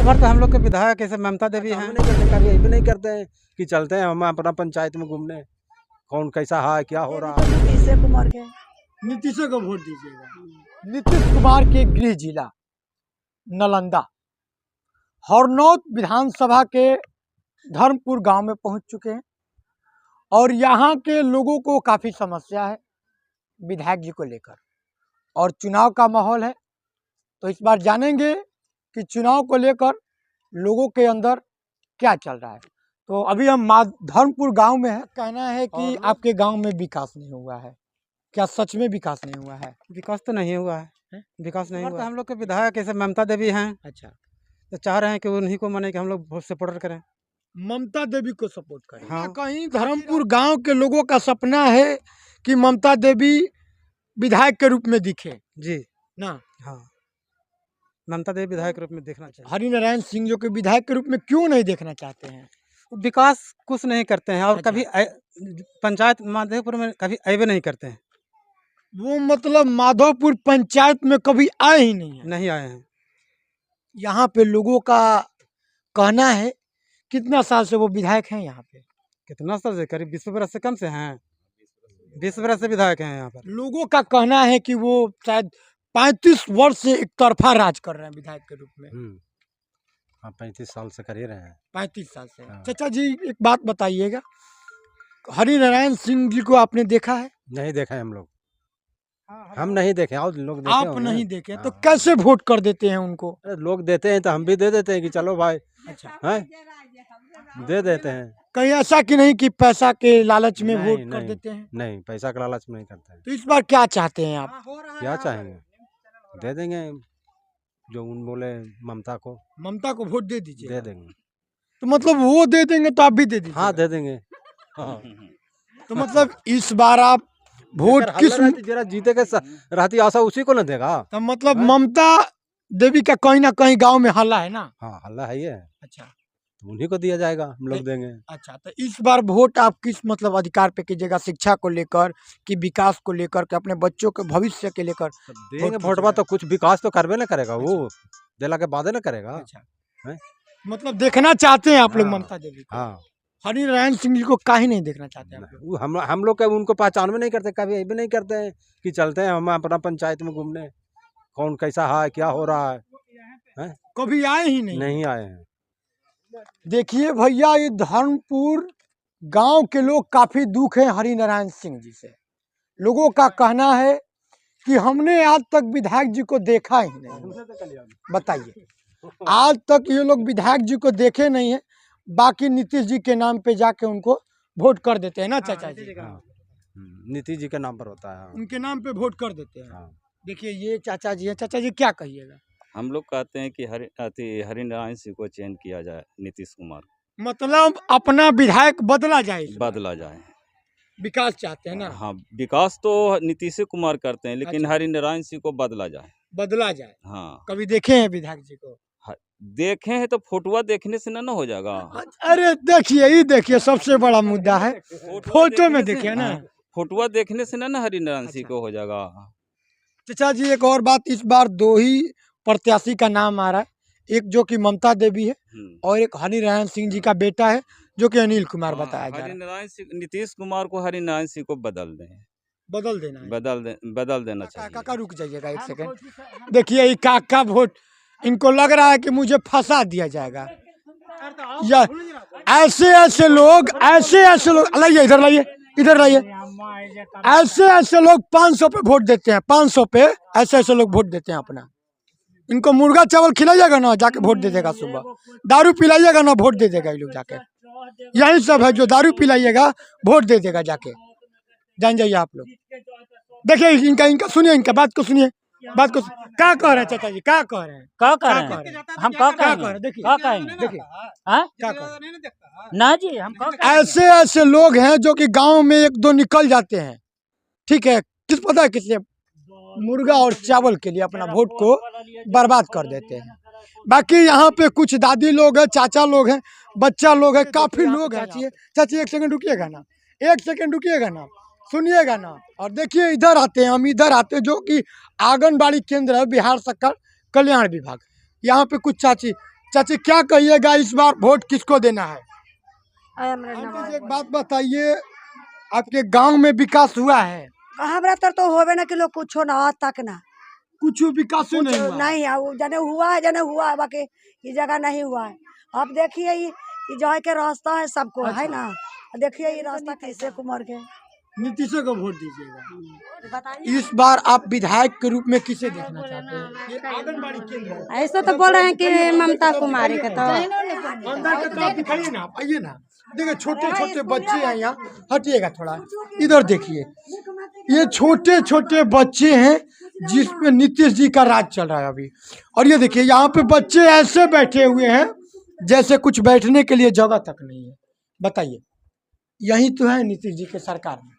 खबर तो हम लोग के विधायक ऐसे ममता देवी हैं। नहीं करते, कभी ये भी नहीं करते हैं कि चलते हैं हम अपना पंचायत में घूमने, कौन कैसा है क्या हो रहा है। नीतीश कुमार के नीतीश को वोट दीजिएगा। नीतीश कुमार के गृह जिला नालंदा हरनौत विधानसभा के धर्मपुर गांव में पहुंच चुके हैं और यहाँ के लोगों को काफ़ी समस्या है विधायक जी को लेकर और चुनाव का माहौल है। तो इस बार जानेंगे कि चुनाव को लेकर लोगों के अंदर क्या चल रहा है। तो अभी हम धर्मपुर गांव में है। कहना है कि आपके गांव में विकास नहीं हुआ है, क्या सच में विकास नहीं हुआ है? विकास तो नहीं हुआ है, विकास नहीं हुआ। तो तो हम लोग के विधायक ऐसे ममता देवी हैं, अच्छा, तो चाह रहे हैं कि उन्हीं को माने कि हम लोग सपोर्ट करें। ममता देवी को सपोर्ट करें। हाँ। कहीं धर्मपुर गांव के लोगों का सपना है कि ममता देवी विधायक के रूप में दिखे जी ना। हाँ, ममता देवी विधायक के रूप में देखना चाहिए। हरिनारायण सिंह जो कि विधायक के रूप में क्यों नहीं देखना चाहते हैं? विकास कुछ नहीं करते हैं और अच्छा। कभी पंचायत माधोपुर में कभी आए नहीं करते हैं। वो मतलब माधोपुर पंचायत में कभी आए ही नहीं है। नहीं आए हैं। यहाँ पे लोगों का कहना है, कितना साल से वो विधायक हैं यहाँ पे? कितना साल से? करीब 20 बरस से कम से हैं, 20 बरस से विधायक हैं यहाँ पर। लोगों का कहना है कि वो शायद 35 वर्ष से एक तरफा राज कर रहे हैं विधायक के रूप में। हाँ, 35 साल से कर ही रहे हैं। 35 साल से। हाँ। चाचा जी एक बात बताइएगा, हरिनारायण सिंह जी को आपने देखा है? नहीं देखा है हम लोग, हम नहीं देखे और लोग देखे आप होंगे। नहीं देखे तो हाँ। कैसे वोट कर देते हैं उनको? अरे लोग देते हैं तो हम भी दे देते हैं कि चलो भाई, अच्छा, हैं दे देते हैं। कहीं ऐसा कि नहीं कि पैसा के लालच में नहीं, वोट कर नहीं, देते हैं? नहीं, पैसा का लालच में नहीं करते हैं। तो इस बार क्या चाहते हैं आप? क्या चाहेंगे, दे देंगे जो उन बोले ममता को ममता को वोट दे दीजिए। दे देंगे। तो मतलब वो दे देंगे तो आप भी दे दीजिए। हाँ दे देंगे। हाँ। तो मतलब इस बार आप वोट किस जरा जीते के रहती आशा उसी को न देगा। तो मतलब ममता देवी का कहीं ना कहीं गांव में हल्ला है ना। हाँ हल्ला है ये, अच्छा, तो उन्हीं को दिया जाएगा, हम लोग देंगे। अच्छा, तो इस बार वोट आप किस मतलब अधिकार पे कीजिएगा? शिक्षा को लेकर कि विकास को लेकर कि अपने बच्चों के भविष्य के लेकर? देंगे वोटवा तो कुछ विकास तो करबे न करेगा, वो दिला के बाद न करेगा। अच्छा, मतलब देखना चाहते हैं आप लोग हाँ। ममता देवी को? हाँ, हरिनारायण सिंह जी को काहे नहीं देखना चाहते आप लोग? वो हम लोग का उनको पहचान में नहीं करते, कभी ये भी नहीं करते हैं कि चलते हैं हम अपना पंचायत में घूमने, कौन कैसा है क्या हो रहा है। कभी आए ही नहीं। नहीं आए हैं। देखिए भैया, ये धर्मपुर गांव के लोग काफी दुख है हरिनारायण सिंह जी से। लोगों का कहना है कि हमने आज तक विधायक जी को देखा ही नहीं। बताइए, आज तक ये लोग विधायक जी को देखे नहीं है, बाकी नीतीश जी के नाम पे जाके उनको वोट कर देते हैं ना चाचा जी? हाँ, नीतीश जी के नाम पर होता है। उनके नाम पे वोट कर देते हैं। हाँ। देखिए ये चाचा जी है। चाचा जी क्या कहिएगा? हम लोग कहते हैं कि हरिनारायण सिंह को चयन किया जाए, नीतीश कुमार मतलब अपना विधायक बदला जाए, इस बार? बदला जाए। विकास चाहते हैं ना? हाँ, विकास तो नीतीश कुमार करते हैं, लेकिन अच्छा। हरिनारायण सिंह को बदला जाए। बदला जाए। हाँ, कभी देखे हैं विधायक जी को? देखे हैं तो फोटोआ देखने से ना हो जाएगा। अरे देखिए, ये देखिए सबसे बड़ा मुद्दा है, फोटो में देखिए ना। फोटोआ देखने से ना हरिनारायण सिंह को हो जाएगा। चाचा जी एक और बात, इस बार दो ही प्रत्याशी का नाम आ रहा है, एक जो कि ममता देवी है और एक हरिनारायण सिंह जी का बेटा है जो कि अनिल कुमार बताया जा रहा है। हरिनारायण सिंह, नीतीश कुमार को हरिनारायण सिंह को बदल दें, बदल देना है। बदल देना चाहिए। काका रुक जाइएगा एक सेकंड। देखिए ये काका वोट, इनको लग रहा है कि मुझे फंसा दिया जाएगा। या ऐसे लोग लाइए, इधर लाइए, इधर लाइए। ऐसे लोग 500 पे वोट देते हैं, 500 पे ऐसे लोग वोट देते हैं अपना। इनको मुर्गा चावल खिलाइएगा ना, जाके वोट दे देगा। सुबह दारू पिलाइएगा ना, वोट दे देगा ये लोग जाके। यही सब है, जो दारू पिलाइएगा वोट दे देगा जाके। जान जाइए आप लोग। देखिए इनका सुनिए, इनका बात को सुनिए, बात को। क्या कह रहे हैं चाचा जी, क्या कह रहे हैं? क्या कर रहे हैं? हम क्या कहेंगे? देखिए क्या कहेंगे? देखिए हाँ? क्या कह रहे हैं? ना जी, हम क्या कहेंगे? ऐसे लोग हैं जो कि गांव में एक दो निकल जाते हैं, ठीक है, किस पता है किसलिए? मुर्गा और चावल के लिए अपना वोट को बर्बाद कर देते हैं। बाकी यहाँ पे कुछ दादी लोग हैं, चाचा लोग हैं, बच्चा लोग हैं, काफी लोग हैं। चाची एक सेकंड रुकिएगा ना, एक सेकंड रुकिएगा ना, सुनिएगा ना। और देखिए इधर आते हैं, हम इधर आते हैं जो कि आंगनबाड़ी केंद्र है बिहार सरकार कल्याण विभाग। यहाँ पे कुछ चाची चाची क्या कहिएगा, इस बार वोट किसको देना है? एक बात बताइए, आपके गांव में विकास हुआ है? हमरा तो होबे ना कि लोग कुछो ना आज तक ना कुछ विकास ही नहीं हुआ। नहीं है, जने हुआ है बाकी ये जगह नहीं हुआ है। अब देखिए ये जो है के रास्ता है सबको है ना, देखिए ये रास्ता कैसे कुमार के नीतीश को वोट दीजिएगा। इस बार आप विधायक के रूप में किसे देखना चाहते हैं? ये आंगनबाड़ी केंद्र है। ऐसा तो बोल रहे हैं कि ममता कुमारी के तो अंदर के तरफ दिखाइए ना, आप आइए ना, देखिए छोटे छोटे बच्चे हैं यहाँ, हटिएगा थोड़ा, इधर देखिए, ये छोटे छोटे बच्चे हैं जिस पे नीतीश जी का राज चल रहा है अभी। और ये देखिए यहाँ पे बच्चे ऐसे बैठे हुए हैं जैसे कुछ बैठने के लिए जगह तक नहीं है। बताइए, यही तो है नीतीश जी के सरकार में।